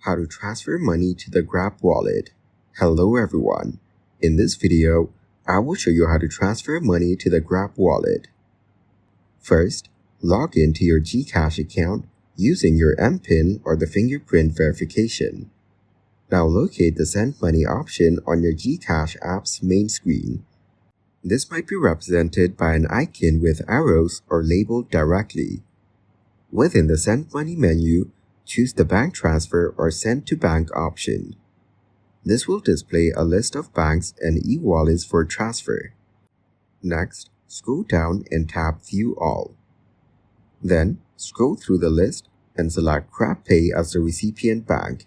How to transfer money to the Grab wallet. Hello everyone. In this video, I will show you how to transfer money to the Grab wallet. First, log into your Gcash account using your MPIN or the fingerprint verification. Now locate the Send Money option on your Gcash app's main screen. This might be represented by an icon with arrows or labeled directly. Within the Send Money menu, choose the Bank Transfer or Send to Bank option. This will display a list of banks and e-wallets for transfer. Next, scroll down and tap View All. Then, scroll through the list and select GrabPay as the recipient bank.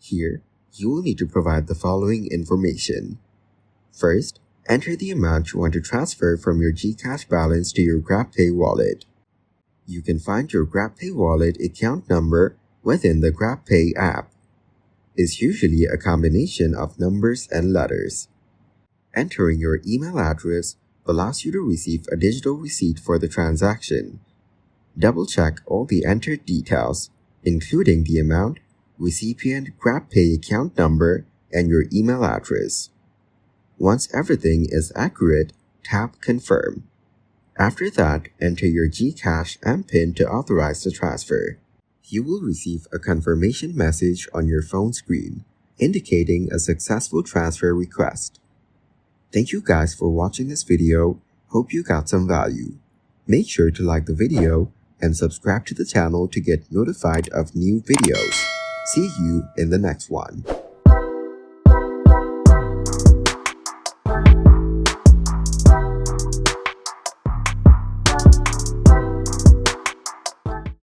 Here, you will need to provide the following information. First, enter the amount you want to transfer from your Gcash balance to your GrabPay wallet. You can find your GrabPay wallet account number within the GrabPay app. It's usually a combination of numbers and letters. Entering your email address allows you to receive a digital receipt for the transaction. Double-check all the entered details, including the amount, recipient GrabPay account number, and your email address. Once everything is accurate, tap Confirm. After that, enter your Gcash MPIN to authorize the transfer. You will receive a confirmation message on your phone screen, indicating a successful transfer request. Thank you guys for watching this video. Hope you got some value. Make sure to like the video and subscribe to the channel to get notified of new videos. See you in the next one.